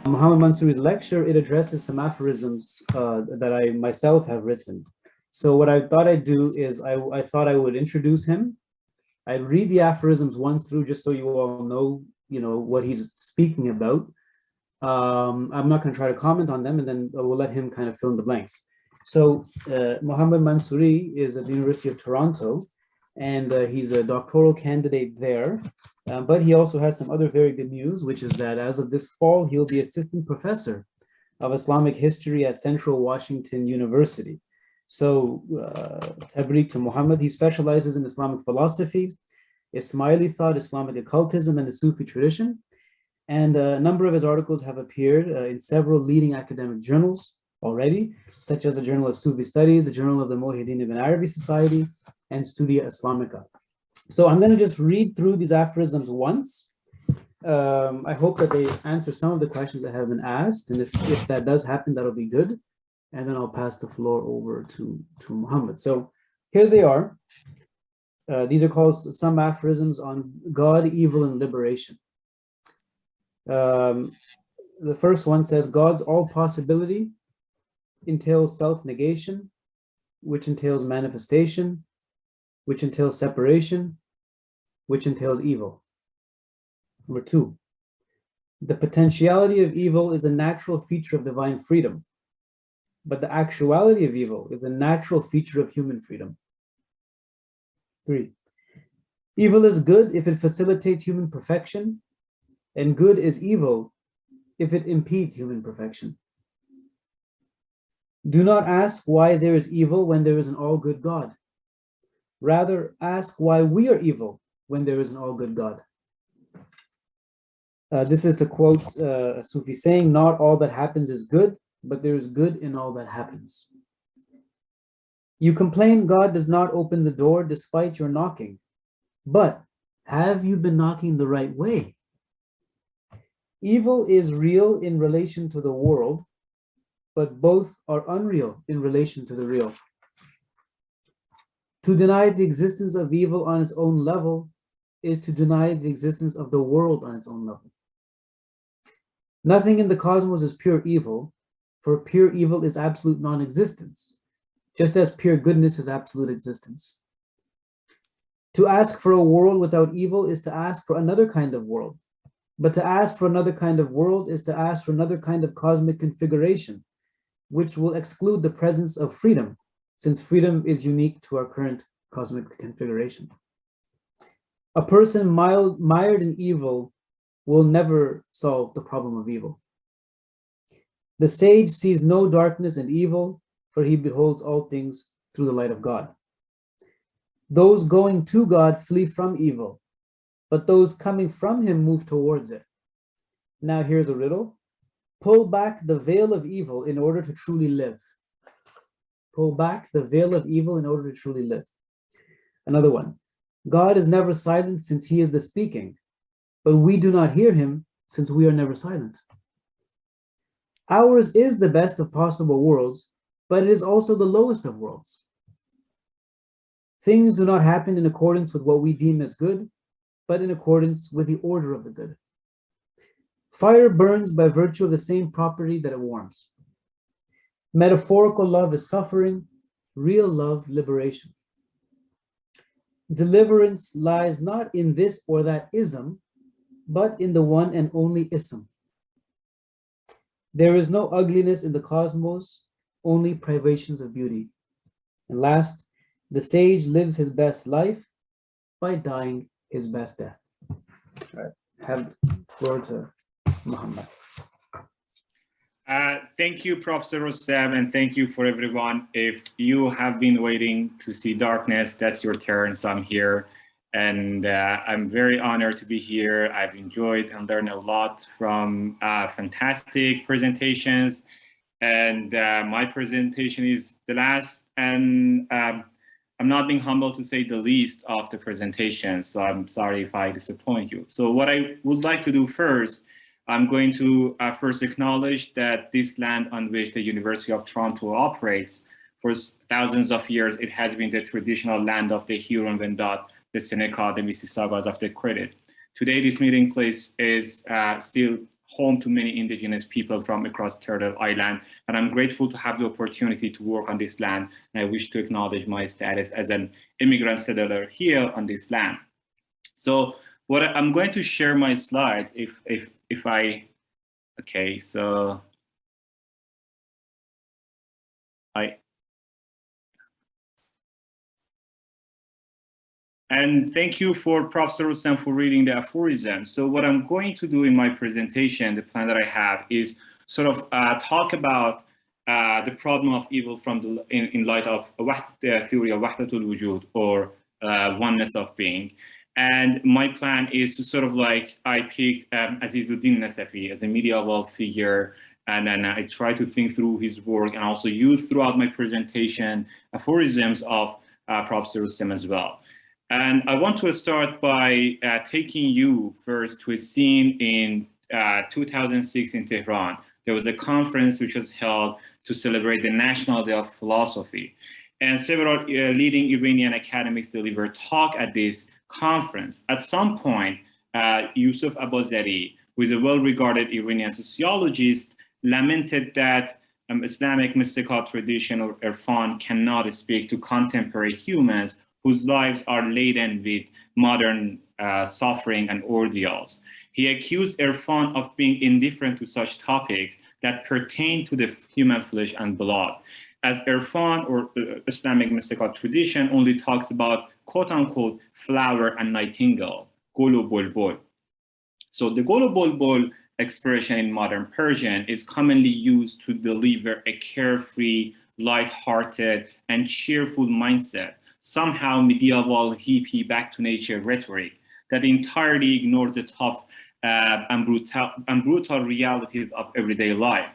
Mohammed Mansouri's lecture, it addresses some aphorisms that I myself have written. So what I thought I'd do is I thought I would introduce him. I'd read the aphorisms once through just so you all know, what he's speaking about. I'm not going to try to comment on them, and then we'll let him kind of fill in the blanks. So Mohammed Mansouri is at the University of Toronto, and he's a doctoral candidate there. But he also has some other very good news, which is that as of this fall, he'll be assistant professor of Islamic history at Central Washington University. So, tabrik to Muhammad. He specializes in Islamic philosophy, Ismaili thought, Islamic occultism, and the Sufi tradition. And a number of his articles have appeared in several leading academic journals already, such as the Journal of Sufi Studies, the Journal of the Muhyiddin Ibn Arabi Society, and Studia Islamica. So I'm going to just read through these aphorisms once. I hope that they answer some of the questions that have been asked. And if that does happen, that'll be good. And then I'll pass the floor over to Muhammad. So here they are. These are called some aphorisms on God, evil, and liberation. The first one says, God's all possibility entails self-negation, which entails manifestation, which entails separation, which entails evil. Number two, the potentiality of evil is a natural feature of divine freedom, but the actuality of evil is a natural feature of human freedom. Three, evil is good if it facilitates human perfection, and good is evil if it impedes human perfection. Do not ask why there is evil when there is an all-good God. Rather, ask why we are evil when there is an all-good God. This is to quote a Sufi saying, not all that happens is good, but there is good in all that happens. You complain God does not open the door despite your knocking, but have you been knocking the right way? Evil is real in relation to the world, but both are unreal in relation to the real. To deny the existence of evil on its own level is to deny the existence of the world on its own level. Nothing in the cosmos is pure evil, for pure evil is absolute non-existence, just as pure goodness is absolute existence. To ask for a world without evil is to ask for another kind of world, but to ask for another kind of world is to ask for another kind of cosmic configuration, which will exclude the presence of freedom, since freedom is unique to our current cosmic configuration. A person mired in evil will never solve the problem of evil. The sage sees no darkness and evil, for he beholds all things through the light of God. Those going to God flee from evil, but those coming from him move towards it. Now here's a riddle. Pull back the veil of evil in order to truly live. Pull back the veil of evil in order to truly live. Another one. God is never silent since he is the speaking, but we do not hear him since we are never silent. Ours is the best of possible worlds, but it is also the lowest of worlds. Things do not happen in accordance with what we deem as good, but in accordance with the order of the good. Fire burns by virtue of the same property that it warms. Metaphorical love is suffering, real love, liberation. Deliverance lies not in this or that ism, but in the one and only ism. There is no ugliness in the cosmos, only privations of beauty. And last, the sage lives his best life by dying his best death. All right, have the floor to Muhammad. Thank you, Professor Rustom, and thank you for everyone. If you have been waiting to see darkness, that's your turn, so I'm here. And I'm very honored to be here. I've enjoyed and learned a lot from fantastic presentations. And my presentation is the last, and I'm not being humble to say the least of the presentation, so I'm sorry if I disappoint you. So what I would like to do first, I'm going to first acknowledge that this land on which the University of Toronto operates for thousands of years, it has been the traditional land of the Huron-Wendat, the Seneca, the Mississaugas of the Credit. Today, this meeting place is still home to many indigenous people from across Turtle Island, and I'm grateful to have the opportunity to work on this land, and I wish to acknowledge my status as an immigrant settler here on this land. So I'm going to share my slides okay, so and thank you for Professor Rustom for reading the aphorisms. So what I'm going to do in my presentation, the plan that I have, is sort of talk about the problem of evil from in light of the theory of waḥdat al-wujūd, or oneness of being. And my plan is to sort of like, I picked ʿAzīz Nasafī as a medieval figure, and then I try to think through his work and also use throughout my presentation aphorisms of Professor Rustom as well. And I want to start by taking you first to a scene in 2006 in Tehran. There was a conference which was held to celebrate the National Day of Philosophy. And several leading Iranian academics delivered talk at this conference. At some point, Yusuf Abazari, who is a well-regarded Iranian sociologist, lamented that Islamic mystical tradition or Irfan cannot speak to contemporary humans whose lives are laden with modern suffering and ordeals. He accused Irfan of being indifferent to such topics that pertain to the human flesh and blood, as Irfan, or Islamic mystical tradition, only talks about quote-unquote flower and nightingale, golo bulbul. So the golo bulbul expression in modern Persian is commonly used to deliver a carefree, light-hearted, and cheerful mindset, somehow medieval hippie back to nature rhetoric that entirely ignores the tough and brutal realities of everyday life.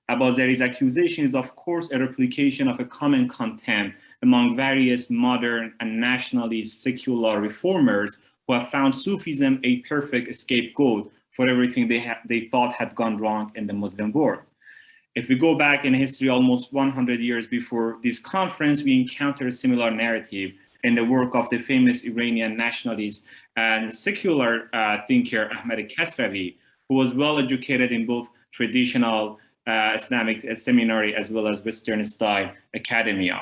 Abazari's accusation is, of course, a replication of a common contempt among various modern and nationalist secular reformers who have found Sufism a perfect scapegoat for everything they thought had gone wrong in the Muslim world. If we go back in history almost 100 years before this conference, we encounter a similar narrative in the work of the famous Iranian nationalist and secular thinker Ahmad Kasravi, who was well educated in both traditional Islamic seminary as well as Western style academia.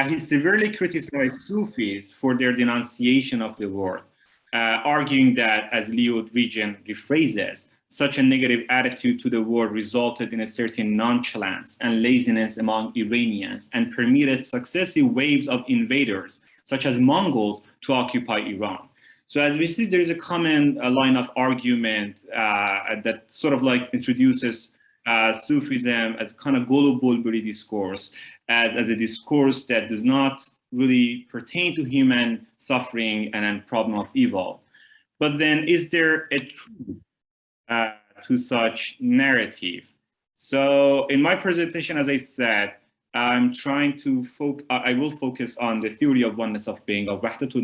He severely criticized Sufis for their denunciation of the word, arguing that, as Leo Regent rephrases, such a negative attitude to the word resulted in a certain nonchalance and laziness among Iranians and permitted successive waves of invaders, such as Mongols, to occupy Iran. So as we see, there is a common line of argument that sort of like introduces Sufism as kind of golo bulbuli discourse, as a discourse that does not really pertain to human suffering and a problem of evil. But then, is there a truth to such narrative? So in my presentation, as I said, I'm trying to I will focus on the theory of oneness of being, of waḥdat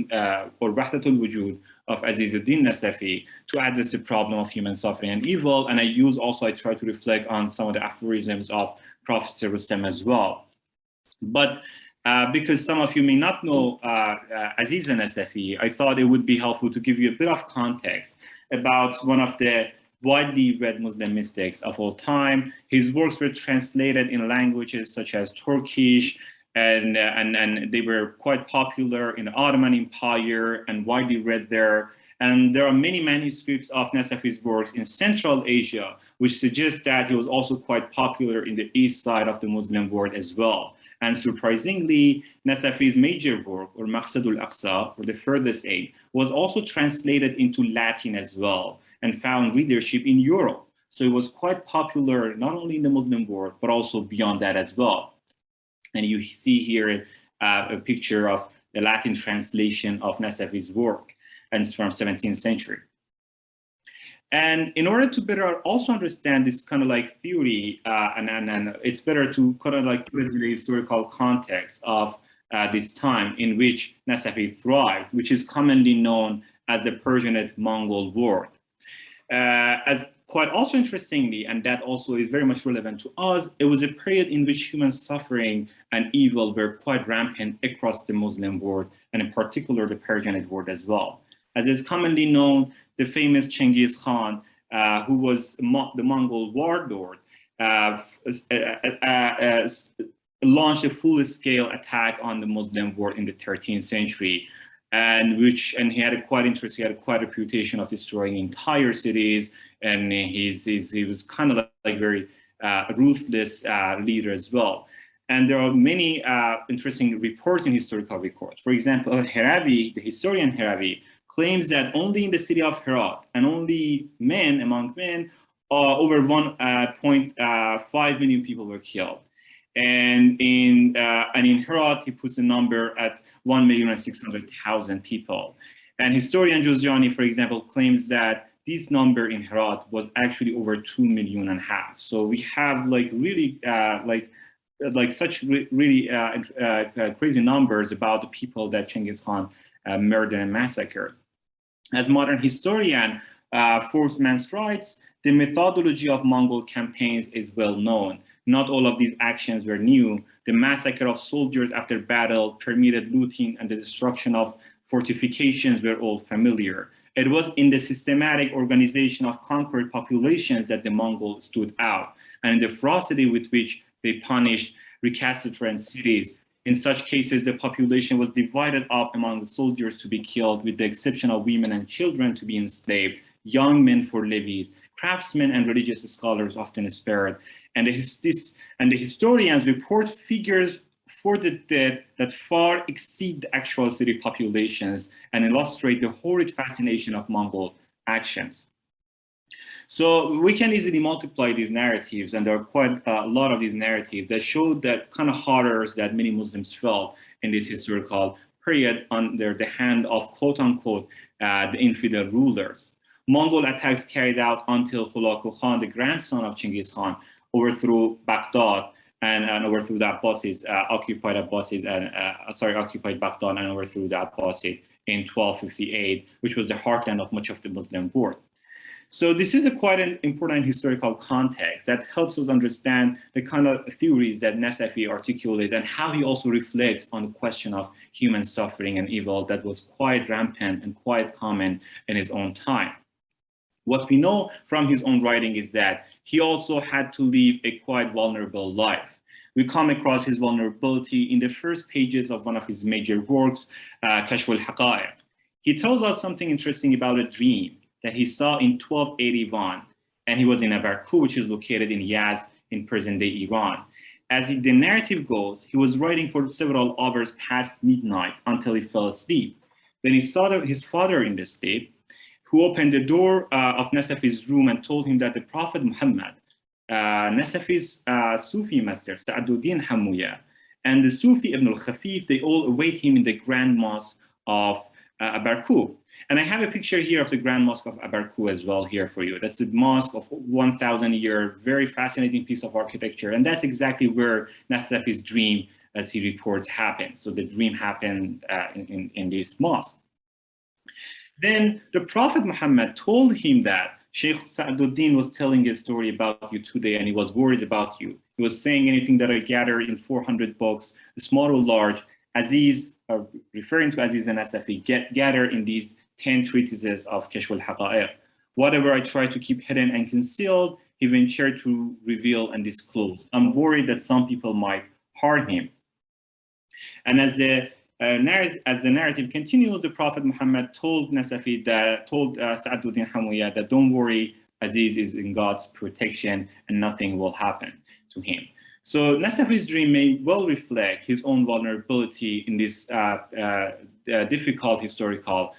or waḥdat al-wujūd of ʿAzīz Nasafī, to address the problem of human suffering and evil. And I try to reflect on some of the aphorisms of Professor Rustom as well. But because some of you may not know ʿAzīz Nasafī, I thought it would be helpful to give you a bit of context about one of the widely read Muslim mystics of all time. His works were translated in languages such as Turkish, and they were quite popular in the Ottoman Empire and widely read there. And there are many manuscripts of Nasafī's works in Central Asia, which suggests that he was also quite popular in the east side of the Muslim world as well. And surprisingly, Nasafī's major work, or Maqsad al-Aqsa, or the Furthest Aim, was also translated into Latin as well and found readership in Europe. So it was quite popular, not only in the Muslim world, but also beyond that as well. And you see here a picture of the Latin translation of Nasafī's work, and it's from 17th century. And in order to better also understand this kind of like theory, and it's better to kind of like put it in the historical context of this time in which Nasafī thrived, which is commonly known as the Persianate-Mongol War. As quite also interestingly, and that also is very much relevant to us, it was a period in which human suffering and evil were quite rampant across the Muslim world, and in particular the Persianate world as well. As is commonly known, the famous Genghis Khan, who was the Mongol warlord, launched a full-scale attack on the Muslim world in the 13th century, and he had quite a reputation of destroying entire cities, and he was kind of like very ruthless leader as well. And there are many interesting reports in historical records. For example, Heravi, the historian Heravi, claims that only in the city of Herat, and only among men, over 1.5 million people were killed. And in Herat, he puts a number at 1,600,000 people. And historian Juzjani, for example, claims that this number in Herat was actually over 2.5 million. So we have like really such really crazy numbers about the people that Genghis Khan murdered and massacred. As modern historian Forbes writes, the methodology of Mongol campaigns is well known. Not all of these actions were new. The massacre of soldiers after battle, permitted looting, and the destruction of fortifications were all familiar. It was in the systematic organization of conquered populations that the Mongols stood out, and in the ferocity with which they punished recalcitrant cities. In such cases, the population was divided up among the soldiers to be killed, with the exception of women and children to be enslaved, young men for levies, craftsmen and religious scholars often spared. And the historians report figures for the dead that far exceed the actual city populations and illustrate the horrid fascination of Mongol actions. So we can easily multiply these narratives, and there are quite a lot of these narratives that show that kind of horrors that many Muslims felt in this historical period under the hand of quote-unquote the infidel rulers. Mongol attacks carried out until Hulagu Khan, the grandson of Genghis Khan, overthrew Baghdad and overthrew the Abbasids, occupied Baghdad and overthrew the Abbasids in 1258, which was the heartland of much of the Muslim world. So this is quite an important historical context that helps us understand the kind of theories that Nasafī articulates and how he also reflects on the question of human suffering and evil that was quite rampant and quite common in his own time. What we know from his own writing is that he also had to live a quite vulnerable life. We come across his vulnerability in the first pages of one of his major works, Kashf al-Haqā'iq. He tells us something interesting about a dream that he saw in 1281, and he was in Abarku, which is located in Yazd in present-day Iran. As the narrative goes, he was writing for several hours past midnight until he fell asleep. Then he saw his father in the sleep, who opened the door of Nasafī's room and told him that the Prophet Muhammad, Nasafī's Sufi master, al-Dīn Hammūya, and the Sufi Ibn al-Khafif, they all await him in the Grand Mosque of Abarku. And I have a picture here of the Grand Mosque of Abarku as well here for you. That's a mosque of 1,000-year, very fascinating piece of architecture. And that's exactly where Nasafī's dream, as he reports, happened. So the dream happened in this mosque. Then the Prophet Muhammad told him that Sheikh Sa'aduddin was telling a story about you today, and he was worried about you. He was saying anything that I gathered in 400 books, small or large, ʿAzīz, referring to ʿAzīz and Nasafī, gather in these 10 treatises of Kashf al-Haqā'iq. Whatever I try to keep hidden and concealed, he ventured to reveal and disclose. I'm worried that some people might harm him. And as the narrative continues, the Prophet Muhammad told Nasafī told Sa'aduddin Hammūya that don't worry, ʿAzīz is in God's protection and nothing will happen to him. So Nasafī's dream may well reflect his own vulnerability in this difficult historical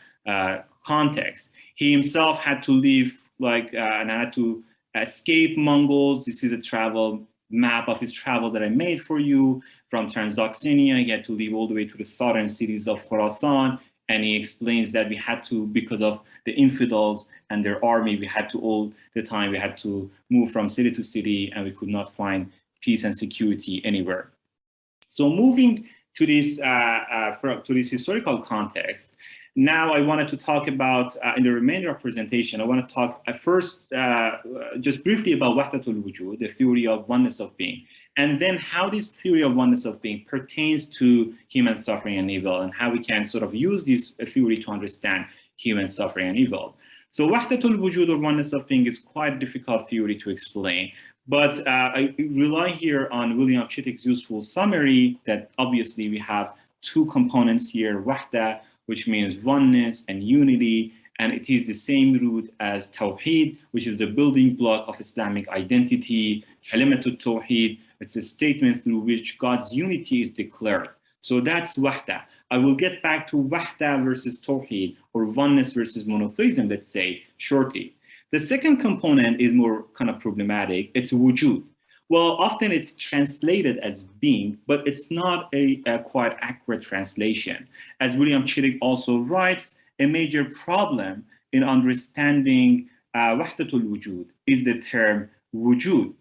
context. He himself had to live and had to escape Mongols. This is a travel map of his travel that I made for you from Transoxania. He had to leave all the way to the southern cities of Khorasan. And he explains that we had to, because of the infidels and their army, we had to all the time, we had to move from city to city, and we could not find peace and security anywhere. So moving to this historical context, now I wanted to talk about, in the remainder of presentation, I want to talk first just briefly about waḥdat al-wujūd, the theory of oneness of being, and then how this theory of oneness of being pertains to human suffering and evil, and how we can sort of use this theory to understand human suffering and evil. So waḥdat al-wujūd, or oneness of being, is quite a difficult theory to explain. But I rely here on William Chittick's useful summary that obviously we have two components here, waḥdat, which means oneness and unity, and it is the same root as tawheed, which is the building block of Islamic identity. Kalimatul tawheed, it's a statement through which God's unity is declared. So that's waḥdat. I will get back to waḥdat versus tawheed, or oneness versus monotheism, let's say, shortly. The second component is more kind of problematic. It's wujūd. Well, often it's translated as being, but it's not a quite accurate translation. As William Chittick also writes, a major problem in understanding waḥdat al-wujūd is the term wujūd.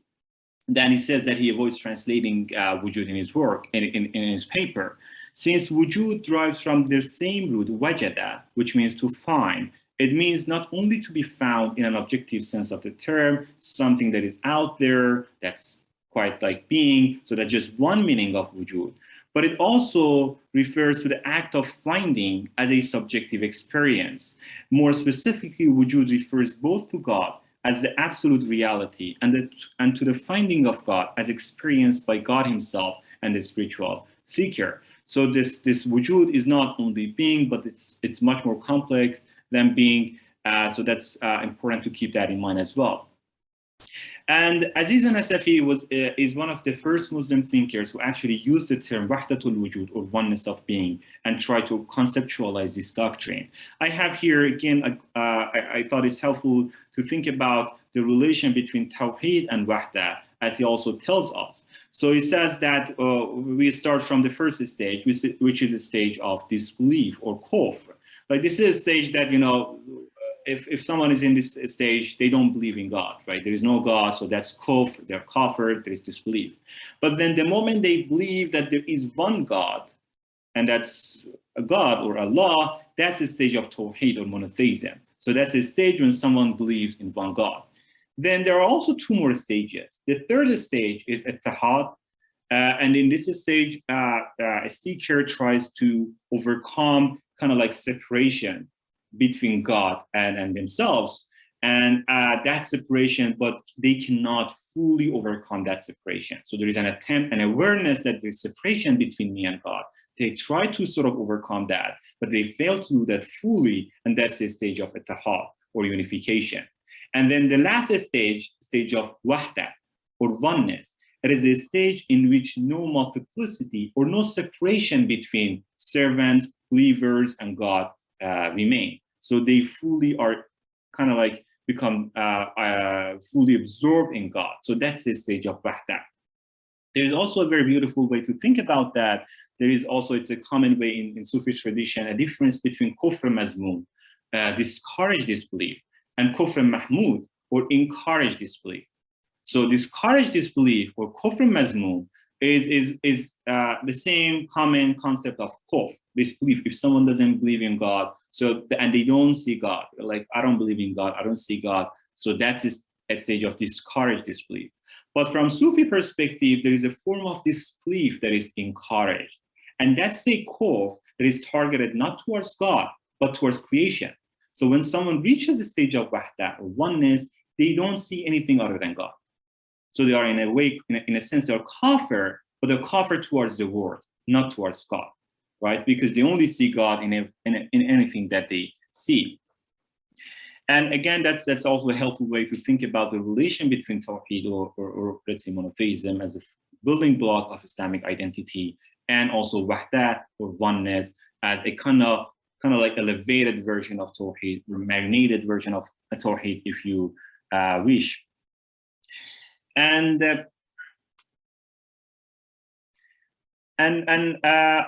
Then he says that he avoids translating wujud in his work, in his paper. Since wujud derives from the same root, wajada, which means to find, it means not only to be found in an objective sense of the term, something that is out there, that's quite like being, so that's just one meaning of wujud, but it also refers to the act of finding as a subjective experience. More specifically, wujud refers both to God as the absolute reality and to the finding of God as experienced by God himself and the spiritual seeker. So this wujud is not only being, but it's much more complex than being. So that's important to keep that in mind as well. And ʿAzīz Nasafī is one of the first Muslim thinkers who actually used the term waḥdat al-wujūd, or oneness of being, and try to conceptualize this doctrine. I have here again, I thought it's helpful to think about the relation between tawheed and waḥdat, as he also tells us. So he says that we start from the first stage, which is the stage of disbelief, or kufr. Like, this is a stage that, you know, if someone is in this stage, they don't believe in God, right? There is no God, so that's kufr, they're kafir, there is disbelief. But then the moment they believe that there is one God, and that's a God or Allah, that's the stage of tawheed, or monotheism. So that's a stage when someone believes in one God. Then there are also two more stages. The third stage is ittihād, and in this stage, a seeker tries to overcome kind of like separation between God and themselves, and that separation, but they cannot fully overcome that separation. So there is an attempt, an awareness that there's separation between me and God. They try to sort of overcome that, but they fail to do that fully, and that's the stage of ittihād, or unification. And then the last stage of waḥdat, or oneness, it is a stage in which no multiplicity or no separation between servants, believers, and God remain. So they fully are kind of like become fully absorbed in God. So that's the stage of waḥdat. There is also a very beautiful way to think about that. There is also, it's a common way in Sufi tradition, a difference between kufr mazmum, discourage disbelief, and kufr mahmud, or encourage disbelief. So discourage disbelief, or kufr mazmum, is the same common concept of kufr, disbelief. If someone doesn't believe in God, and they don't see God, like, I don't believe in God, I don't see God, so that's a stage of discourage disbelief. But from Sufi perspective, there is a form of disbelief that is encouraged, and that's a kufr that is targeted not towards God, but towards creation. So when someone reaches a stage of waḥdat, or oneness, they don't see anything other than God. So they are in a way, in a sense, they're kafir, but they're kafir towards the world, not towards God, right? Because they only see God in anything that they see. And again, that's also a helpful way to think about the relation between tawheed, or let's say monotheism, as a building block of Islamic identity, and also waḥdat, or oneness, as a kind of like elevated version of tawheed, or marinated version of tawheed, if you wish. And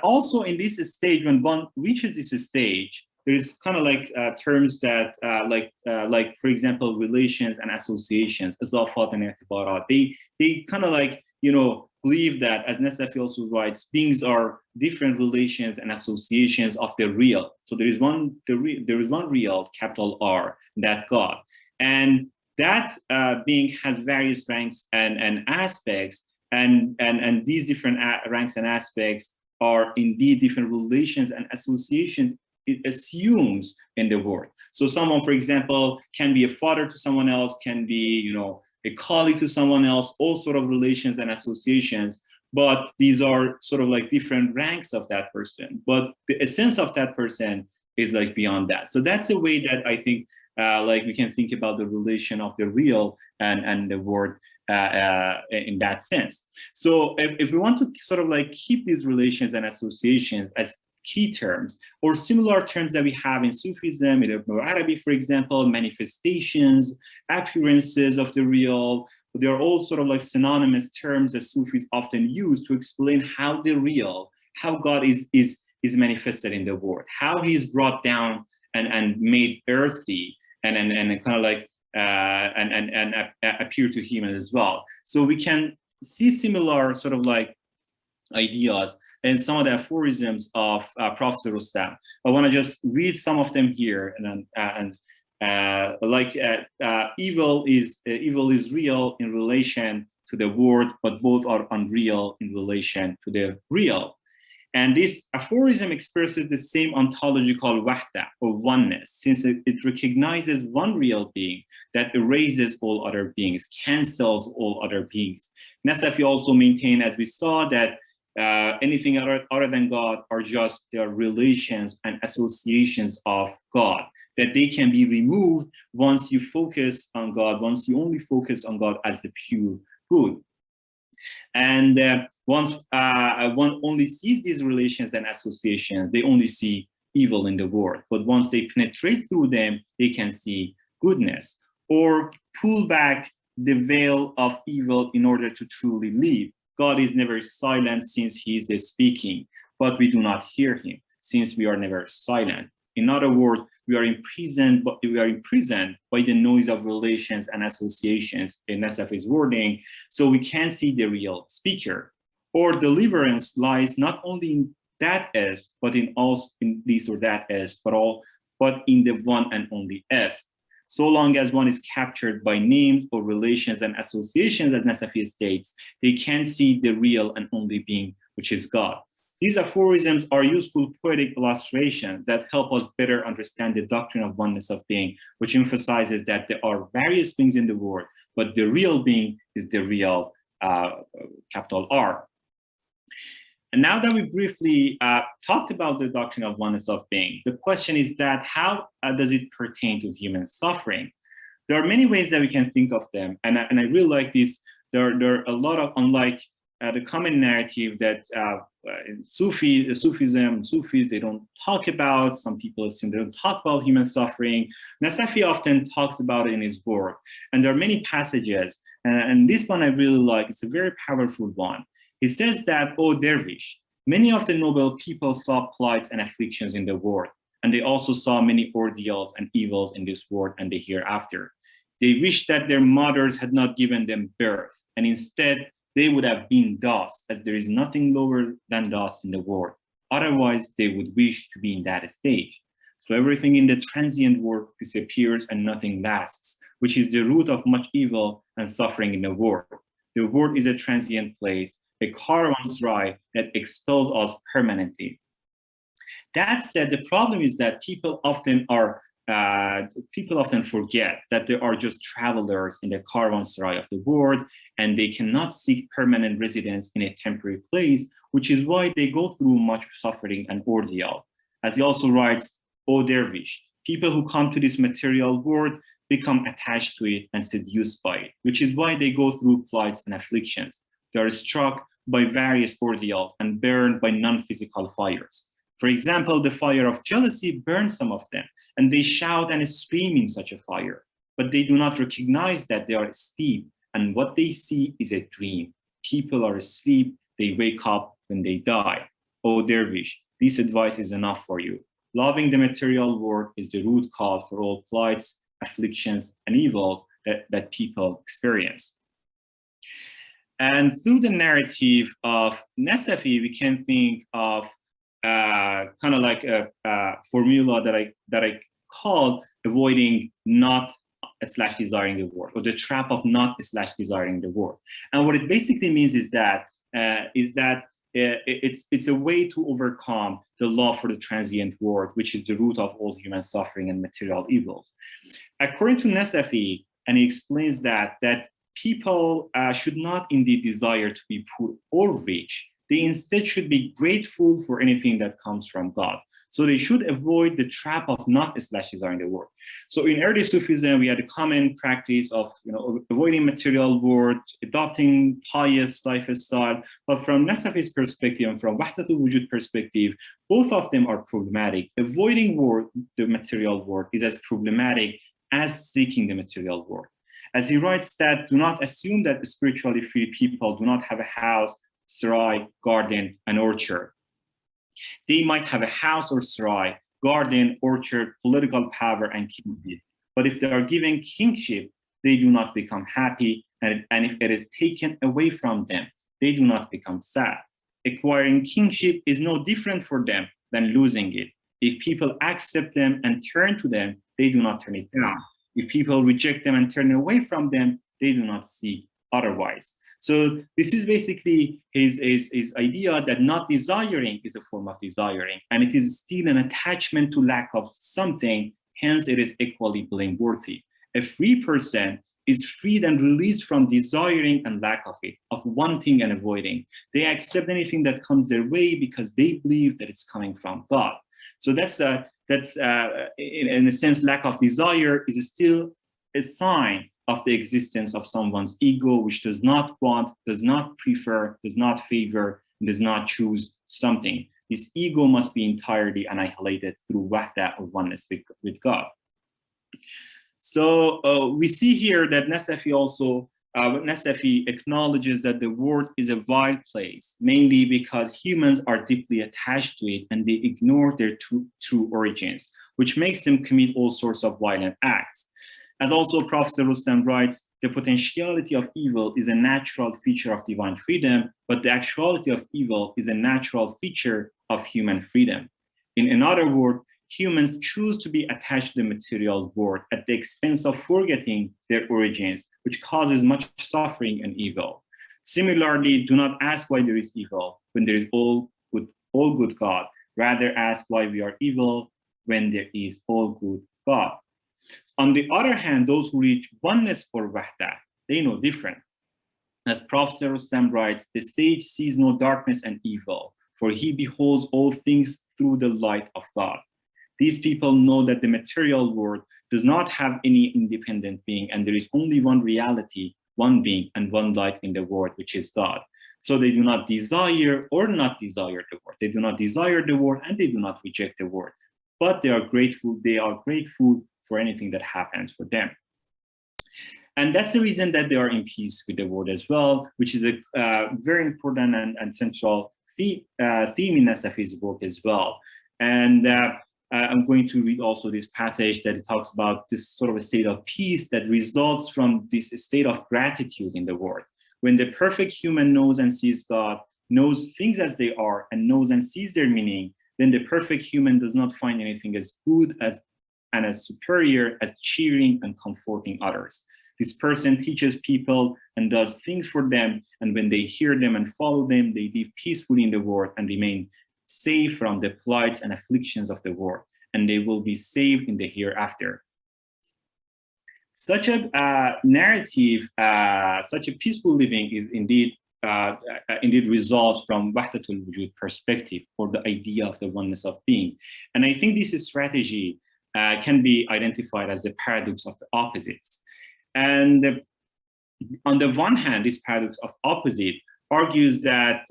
also in this stage, when one reaches this stage, there is kind of like terms that like for example, relations and associations, izāfāt and i'tibārāt. They kind of like, you know, believe that, as Nasafī also writes, beings are different relations and associations of the real. So there is one real, capital R, that God, and that being has various ranks and aspects, and these different ranks and aspects are indeed different relations and associations it assumes in the word. So someone, for example, can be a father to someone else, can be, a colleague to someone else, all sort of relations and associations, but these are sort of like different ranks of that person. But the essence of that person is like beyond that. So that's a way that I think like we can think about the relation of the real and the word in that sense. So if we want to sort of like keep these relations and associations as key terms or similar terms that we have in Sufism, in Ibn Arabi, for example, manifestations, appearances of the real, they're all sort of like synonymous terms that Sufis often use to explain how the real, how God is manifested in the world, how he is brought down and made earthy and kind of like and appear to humans as well. So we can see similar sort of like ideas in some of the aphorisms of Prophet Rustom. I want to just read some of them here, evil is real in relation to the word, but both are unreal in relation to the real. And this aphorism expresses the same ontology called waḥdat, or oneness, since it recognizes one real being that erases all other beings, cancels all other beings. Nasafī also maintained, as we saw, that anything other than God are just their relations and associations of God, that they can be removed once you focus on God, once you only focus on God as the pure good. And once one only sees these relations and associations, they only see evil in the world. But once they penetrate through them, they can see goodness, or pull back the veil of evil in order to truly live. God is never silent since he is the speaking, but we do not hear him since we are never silent. In other words, we are imprisoned by the noise of relations and associations, in Nasafī's wording, so we can't see the real speaker. Or deliverance lies not only in that S, but in this or that S, but in the one and only S. So long as one is captured by names or relations and associations, as Nasafī states, they can't see the real and only being, which is God. These aphorisms are useful poetic illustrations that help us better understand the doctrine of oneness of being, which emphasizes that there are various beings in the world, but the real being is the real, capital R. And now that we briefly talked about the doctrine of oneness of being, the question is that how does it pertain to human suffering? There are many ways that we can think of them, and I really like this. There are a lot of, unlike the common narrative that Sufis, they don't talk about. Some people assume they don't talk about human suffering. Nasafī often talks about it in his work, and there are many passages, and this one I really like. It's a very powerful one. He says that, "O dervish, many of the noble people saw plights and afflictions in the world, and they also saw many ordeals and evils in this world and the hereafter. They wished that their mothers had not given them birth, and instead they would have been dust, as there is nothing lower than dust in the world. Otherwise, they would wish to be in that stage. So everything in the transient world disappears and nothing lasts, which is the root of much evil and suffering in the world. The world is a transient place, a caravanserai that expels us permanently." That said, the problem is that people often forget that there are just travelers in the caravanserai of the world, and they cannot seek permanent residence in a temporary place, which is why they go through much suffering and ordeal. As he also writes, "O dervish, people who come to this material world become attached to it and seduced by it, which is why they go through plights and afflictions. They are struck by various ordeals and burned by non-physical fires. For example, the fire of jealousy burns some of them, and they shout and scream in such a fire, but they do not recognize that they are asleep, and what they see is a dream. People are asleep, they wake up when they die. O dervish, this advice is enough for you. Loving the material world is the root cause for all plights, afflictions, and evils that people experience." And through the narrative of Nasafī, we can think of kind of like a formula that I called avoiding not/desiring the world, or the trap of not/desiring the world. And what it basically means is that it's a way to overcome the love for the transient world, which is the root of all human suffering and material evils. According to Nasafī, and he explains that people should not indeed desire to be poor or rich. They instead should be grateful for anything that comes from God. So they should avoid the trap of not desiring the world. So in early Sufism, we had a common practice of avoiding material world, adopting pious lifestyle. But from Nasafī's perspective and from waḥdat al-wujūd perspective, both of them are problematic. Avoiding the material world is as problematic as seeking the material world. As he writes that, do not assume that spiritually free people do not have a house, sarai, garden, and orchard. They might have a house or sarai, garden, orchard, political power, and kingship. But if they are given kingship, they do not become happy. And if it is taken away from them, they do not become sad. Acquiring kingship is no different for them than losing it. If people accept them and turn to them, they do not turn it down. If people reject them and turn away from them, they do not seek otherwise. So this is basically his idea that not desiring is a form of desiring, and it is still an attachment to lack of something, hence it is equally blameworthy. A free person is freed and released from desiring and lack of it, of wanting and avoiding. They accept anything that comes their way because they believe that it's coming from God. So that's in a sense, lack of desire is still a sign of the existence of someone's ego, which does not want, does not prefer, does not favor, and does not choose something. This ego must be entirely annihilated through waḥdat, or oneness with God. So we see here that Nasafī also, Nasafī acknowledges that the world is a vile place, mainly because humans are deeply attached to it and they ignore their true origins, which makes them commit all sorts of violent acts. And also Prophet Rustom writes, the potentiality of evil is a natural feature of divine freedom, but the actuality of evil is a natural feature of human freedom. In another word, humans choose to be attached to the material world at the expense of forgetting their origins, which causes much suffering and evil. Similarly, do not ask why there is evil when there is all good God. Rather ask why we are evil when there is all good God. On the other hand, those who reach oneness or waḥdat, they know different. As Prophet Rustom writes, the sage sees no darkness and evil, for he beholds all things through the light of God. These people know that the material world does not have any independent being, and there is only one reality, one being, and one light in the world, which is God. So they do not desire or not desire the world. They do not desire the world, and they do not reject the world. But they are grateful. They are grateful for anything that happens for them. And that's the reason that they are in peace with the world as well, which is a very important and central theme in Nasafī's book as well. And I'm going to read also this passage that it talks about this sort of a state of peace that results from this state of gratitude in the world. When the perfect human knows and sees God, knows things as they are, and knows and sees their meaning, then the perfect human does not find anything as good and as superior as cheering and comforting others. This person teaches people and does things for them, and when they hear them and follow them, they live peacefully in the world and remain safe from the plights and afflictions of the world, and they will be saved in the hereafter. Such a narrative, such a peaceful living is indeed results from waḥdat al-wujūd perspective, or the idea of the oneness of being. And I think this strategy can be identified as the paradox of the opposites. And on the one hand, this paradox of opposite argues that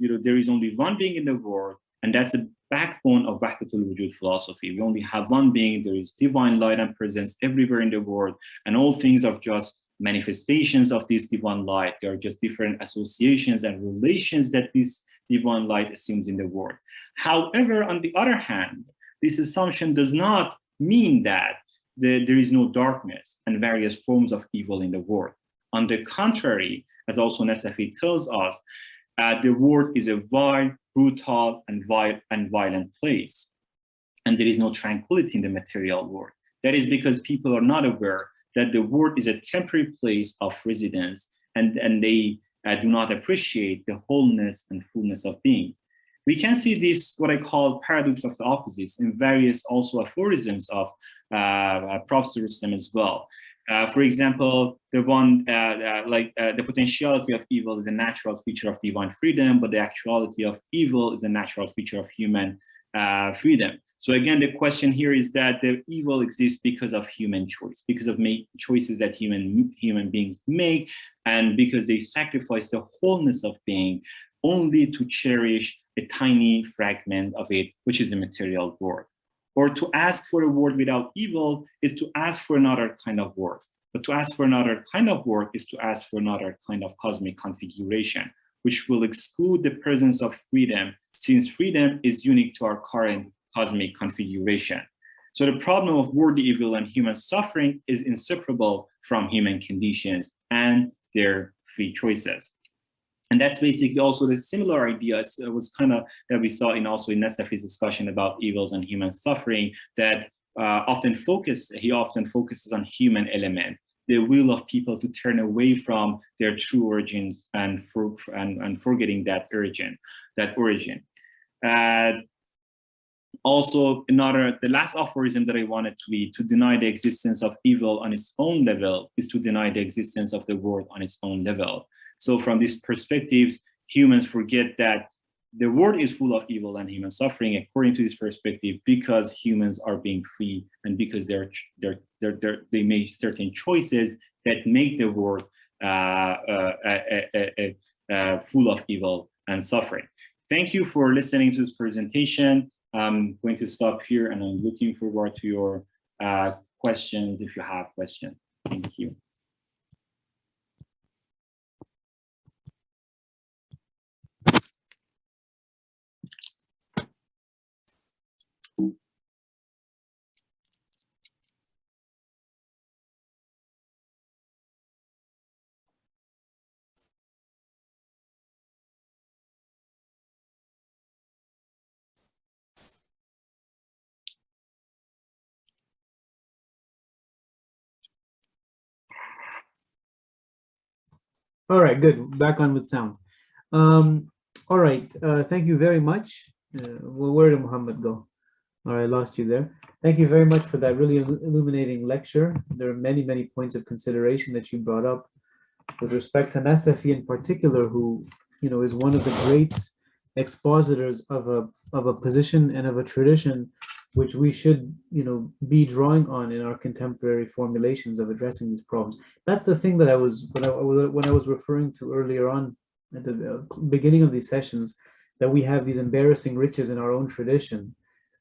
there is only one being in the world, and that's the backbone of waḥdat al-wujūd philosophy. We only have one being. There is divine light and presence everywhere in the world, and all things are just manifestations of this divine light. There are just different associations and relations that this divine light assumes in the world. However, on the other hand, this assumption does not mean that there is no darkness and various forms of evil in the world. On the contrary, as also Nasafī tells us, the world is a vile, brutal, and violent place. And there is no tranquility in the material world. That is because people are not aware that the world is a temporary place of residence, and they do not appreciate the wholeness and fullness of being. We can see this, what I call paradox of the opposites, in various also aphorisms of Prophet Rustom as well. For example, the one the potentiality of evil is a natural feature of divine freedom, but the actuality of evil is a natural feature of human freedom. So again, the question here is that the evil exists because of human choice, because of choices that human beings make, and because they sacrifice the wholeness of being only to cherish a tiny fragment of it, which is a material world. Or to ask for a world without evil is to ask for another kind of world. But to ask for another kind of world is to ask for another kind of cosmic configuration, which will exclude the presence of freedom, since freedom is unique to our current cosmic configuration. So the problem of worldly evil and human suffering is inseparable from human conditions and their free choices. And that's basically also the similar idea. It was kind of that we saw in also in Nasafī's discussion about evils and human suffering, that he often focuses on human element, the will of people to turn away from their true origins and forgetting that origin. Also, the last aphorism that I wanted to be, to deny the existence of evil on its own level is to deny the existence of the world on its own level. So from this perspective, humans forget that the world is full of evil and human suffering according to this perspective, because humans are being free and because they make certain choices that make the world full of evil and suffering. Thank you for listening to this presentation. I'm going to stop here, and I'm looking forward to your questions if you have questions. Thank you. All right, good. Back on with sound. All right, thank you very much. Where did Mohammed go? All right, I lost you there. Thank you very much for that really illuminating lecture. There are many, many points of consideration that you brought up with respect to Nasafī in particular, who, you know, is one of the great expositors of a position and of a tradition which we should, you know, be drawing on in our contemporary formulations of addressing these problems. That's the thing that I was, when I was referring to earlier on at the beginning of these sessions, that we have these embarrassing riches in our own tradition.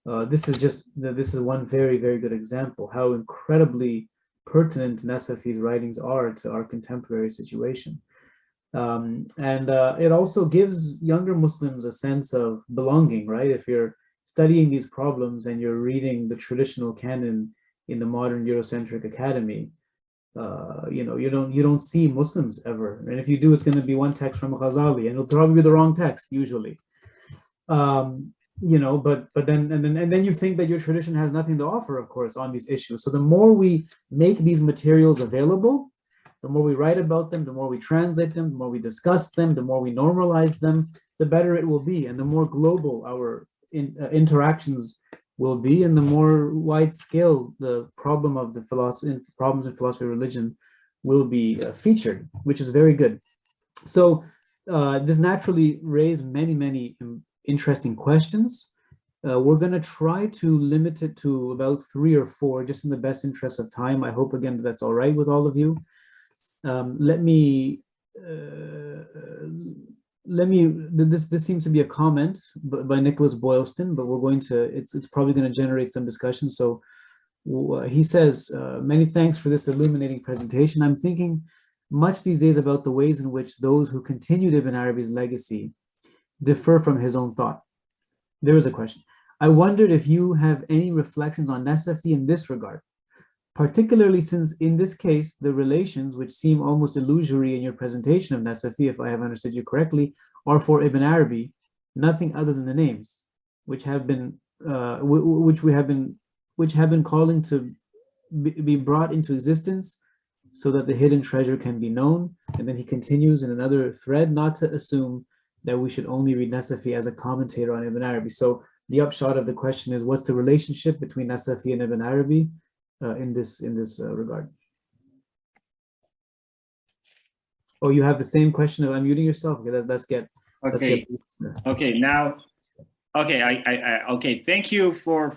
This is one very, very good example how incredibly pertinent Nasafī's writings are to our contemporary situation. It also gives younger Muslims a sense of belonging, right? If you're studying these problems and you're reading the traditional canon in the modern Eurocentric academy, you know, you don't see Muslims ever, and if you do, it's going to be one text from Ghazali, and it'll probably be the wrong text usually. You know, but then you think that your tradition has nothing to offer, of course, on these issues. So the more we make these materials available, the more we write about them, the more we translate them, the more we discuss them, the more we normalize them, the better it will be, and the more global our interactions will be, and the more wide scale the problem of the problems in philosophy of religion will be featured, which is very good. So this naturally raised many interesting questions. We're going to try to limit it to about 3 or 4, just in the best interest of time. I hope again that's all right with all of you. This seems to be a comment by Nicholas Boylston, but we're going to, it's probably going to generate some discussion. So he says, many thanks for this illuminating presentation. I'm thinking much these days about the ways in which those who continued Ibn Arabi's legacy differ from his own thought. There is a question. I wondered if you have any reflections on Nasafī in this regard, particularly since in this case, the relations which seem almost illusory in your presentation of Nasafī, if I have understood you correctly, are for Ibn Arabi, nothing other than the names, which have been calling to be brought into existence so that the hidden treasure can be known. And then he continues in another thread, not to assume that we should only read Nasafī as a commentator on Ibn Arabi. So the upshot of the question is, what's the relationship between Nasafī and Ibn Arabi in this regard? Oh, you have the same question of unmuting yourself? Okay, let's get. Okay. Okay. Now. Okay. Okay. Thank you for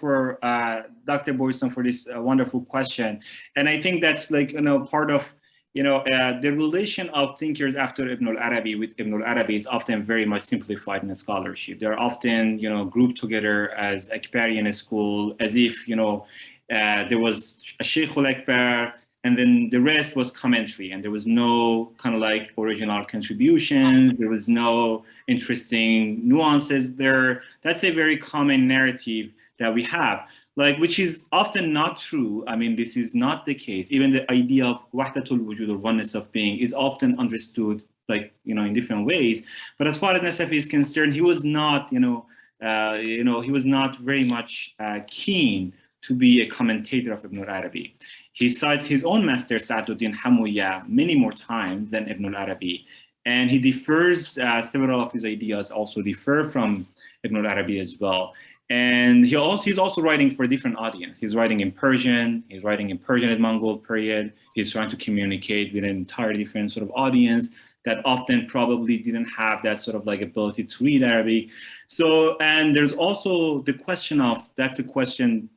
Dr. Boyson for this wonderful question, and I think that's like part of the relation of thinkers after Ibn al-Arabi with Ibn al-Arabi is often very much simplified in the scholarship. They're often grouped together as Akbarian school, as if there was a Shaykh al-Akbar, and then the rest was commentary, and there was no kind of like original contributions. There was no interesting nuances there. That's a very common narrative that we have, which is often not true. I mean, this is not the case. Even the idea of waḥdat al-wujūd, or oneness of being, is often understood in different ways. But as far as Nasafī is concerned, he was not, he was not very much keen to be a commentator of Ibn al-Arabi. He cites his own master, Sa'duddin Hamuyya, many more times than Ibn al-Arabi. And he differs, several of his ideas also differ from Ibn al-Arabi as well. And he's also writing for a different audience. He's writing in Persian, he's writing in Persian and Mongol period. He's trying to communicate with an entirely different sort of audience that often probably didn't have that sort of ability to read Arabic. So, and there's also the question of, that's a question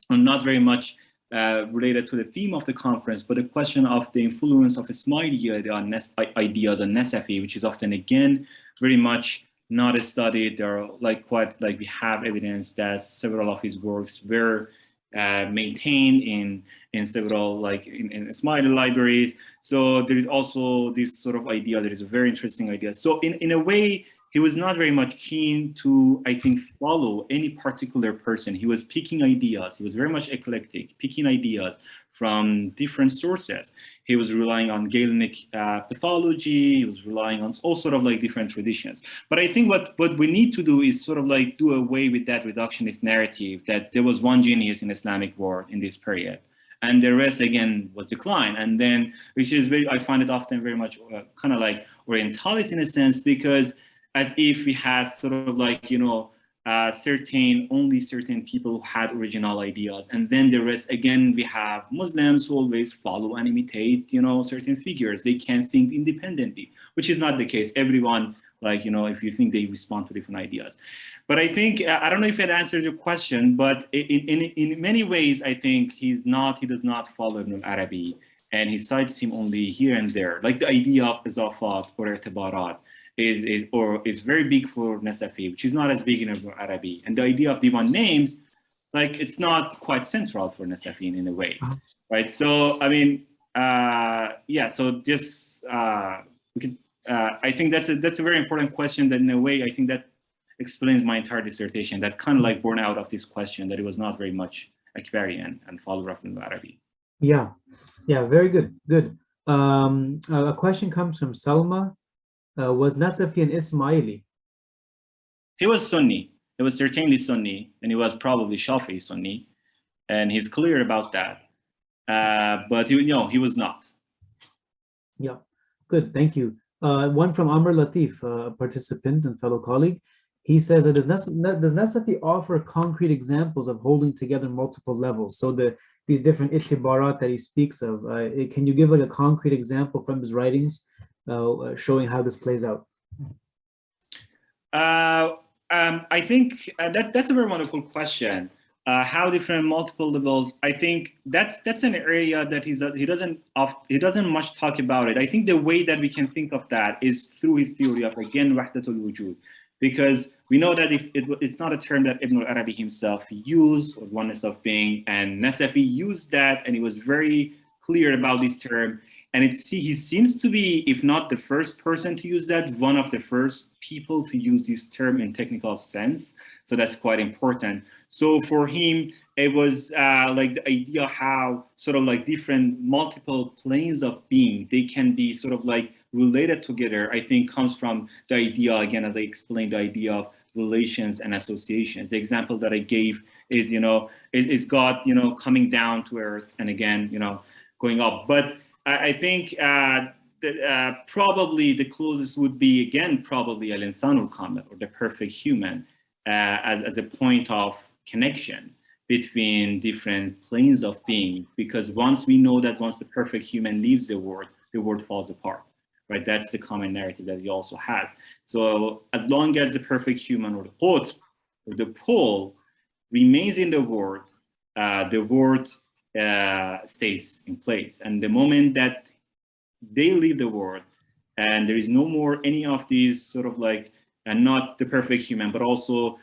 not very much related to the theme of the conference, but the question of the influence of Ismaili ideas on Nasafī, which is often, again, very much not studied. There are we have evidence that several of his works were maintained in several in Ismaili libraries. So there is also this sort of idea that is a very interesting idea. So in a way, he was not very much keen to, I think, follow any particular person. He was picking ideas. He was very much eclectic, picking ideas from different sources. He was relying on Galenic pathology. He was relying on all sort of different traditions. But I think what we need to do is sort of do away with that reductionist narrative that there was one genius in Islamic world in this period, and the rest again was decline. And then, which is I find it often very much kind of Orientalist in a sense, because as if we had sort of only certain people who had original ideas, and then the rest, again, we have Muslims who always follow and imitate, certain figures. They can't think independently, which is not the case. Everyone, if you think, they respond to different ideas. But I think, I don't know if it answered your question, but in many ways, I think he does not follow Ibn al-Arabi, and he cites him only here and there. The idea of izafat or i'tibarat is very big for Nasafī, which is not as big in Ibn Arabi. And the idea of divan names, it's not quite central for Nasafī in a way, right? So I mean, yeah. So just we could. I think that's a very important question. That in a way, I think that explains my entire dissertation. That kind of born out of this question that it was not very much Akbarian and follower of Ibn Arabi. Yeah, yeah. Very good. Good. A question comes from Salma. Was Nasafī an Ismaili? He was Sunni. He was certainly Sunni, and he was probably Shafi'i Sunni, and he's clear about that. But he was not. Yeah, good. Thank you. One from Amr Latif, a participant and fellow colleague. He says, does Nasafī offer concrete examples of holding together multiple levels? So these different itibarat that he speaks of, can you give a concrete example from his writings showing how this plays out? I think that's a very wonderful question. How different multiple levels? I think that's an area that he doesn't much talk about it. I think the way that we can think of that is through his theory of, again, waḥdat al-wujūd, because we know that it's not a term that Ibn al-Arabi himself used, or oneness of being, and Nasafī used that, and he was very clear about this term. And he seems to be, if not the first person to use that, one of the first people to use this term in technical sense. So that's quite important. So for him, it was the idea how sort of different multiple planes of being, they can be sort of related together, I think comes from the idea, again, as I explained, the idea of relations and associations. The example that I gave is, is God, coming down to earth, and again, going up. But I think that probably the closest would be, again, probably al-Insanul Kamil, or the perfect human, as a point of connection between different planes of being. Because once we know that once the perfect human leaves the world falls apart, right? That's the common narrative that he also has. So as long as the perfect human, or the qutb, or the pole, remains in the world stays in place. And the moment that they leave the world, and there is no more any of these sort of like, not the perfect human, but also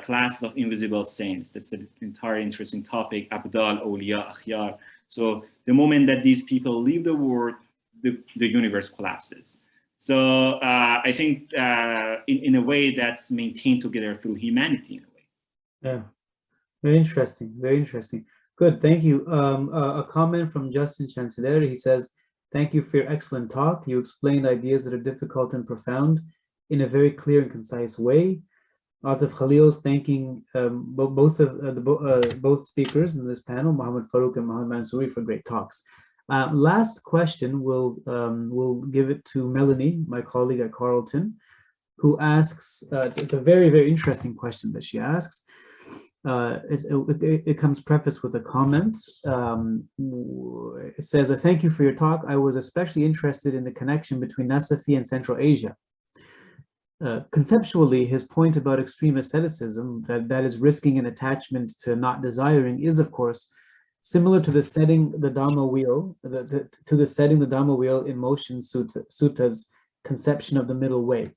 classes of invisible saints. That's an entirely interesting topic, Abdal, Awliya, Akhyar. So the moment that these people leave the world, the universe collapses. So I think in a way that's maintained together through humanity in a way. Yeah, very interesting, very interesting. Good, thank you. A comment from Justin Chancellor. He says, thank you for your excellent talk. You explained ideas that are difficult and profound in a very clear and concise way. Atif Khalil's thanking both speakers in this panel, Mohammed Farouk and Mohammed Mansouri, for great talks. Last question, we'll give it to Melanie, my colleague at Carleton, who asks, it's a very, very interesting question that she asks. It comes prefaced with a comment. It says, thank you for your talk. I was especially interested in the connection between Nasafī and Central Asia. Conceptually, his point about extreme asceticism, that is risking an attachment to not desiring, is of course similar to the setting the Dhamma wheel, to the setting the Dhamma wheel in motion sutta's conception of the middle way.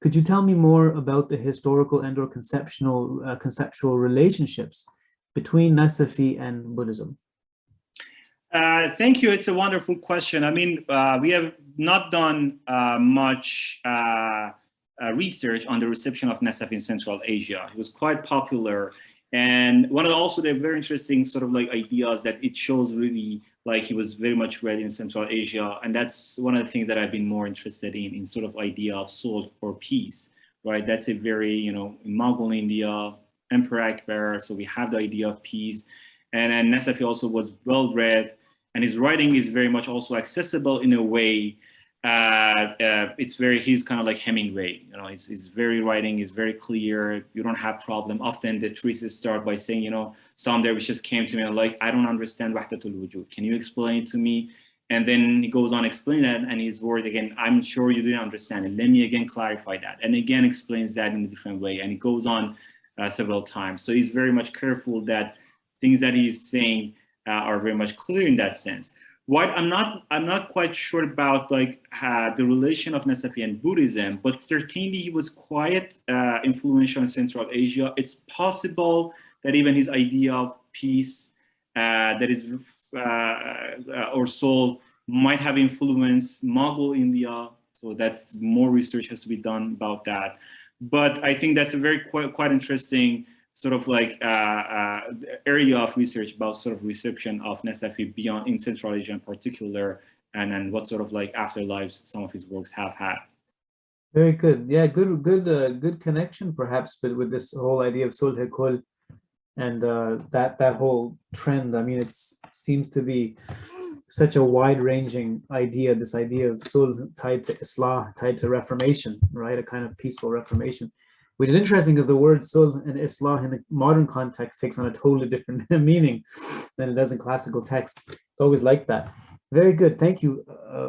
Could you tell me more about the historical and or conceptual relationships between Nasafī and Buddhism? Thank you. It's a wonderful question. I mean, we have not done much research on the reception of Nasafī in Central Asia. It was quite popular. And one of the very interesting sort of like ideas that it shows really like he was very much read in Central Asia. And that's one of the things that I've been more interested in sort of idea of soul or peace, right? That's a very, in Mughal India, Emperor Akbar. So we have the idea of peace. And Nasafī also was well read, and his writing is very much also accessible in a way. He's kind of like Hemingway, his very writing is very clear. You don't have problem. Often the treatises start by saying, some dervishes came to me and like, I don't understand waḥdat al-wujūd. Can you explain it to me? And then he goes on explaining that, and his word again, I'm sure you didn't understand it. Let me again clarify that. And again explains that in a different way. And he goes on several times. So he's very much careful that things that he's saying are very much clear in that sense. What I'm not quite sure about like the relation of Nasafī and Buddhism, but certainly he was quite influential in Central Asia. It's possible that even his idea of peace, that is or soul, might have influenced Mughal India. So that's more research has to be done about that. But I think that's a very quite interesting sort of like area of research about sort of reception of Nasafī beyond in Central Asia in particular, and what sort of like afterlives some of his works have had. Very good. Yeah, good connection perhaps with this whole idea of Sulh Kul and that whole trend. I mean, it seems to be such a wide-ranging idea, this idea of Sulh tied to Islah, tied to Reformation, right? A kind of peaceful Reformation. Which is interesting because the word Sulh and Islah in the modern context takes on a totally different meaning than it does in classical texts. It's always like that. Very good. Thank you,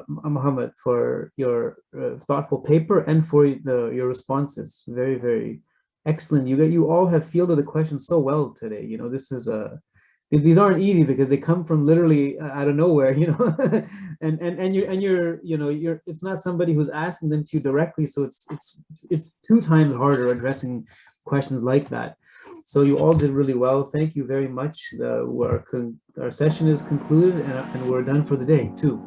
Mohammed, for your thoughtful paper and for your responses. Very, very excellent. You all have fielded the questions so well today. This is these aren't easy because they come from literally out of nowhere, and you're it's not somebody who's asking them to you directly, so it's 2 times harder addressing questions like that. So you all did really well. Thank you very much. Our session is concluded, and we're done for the day too.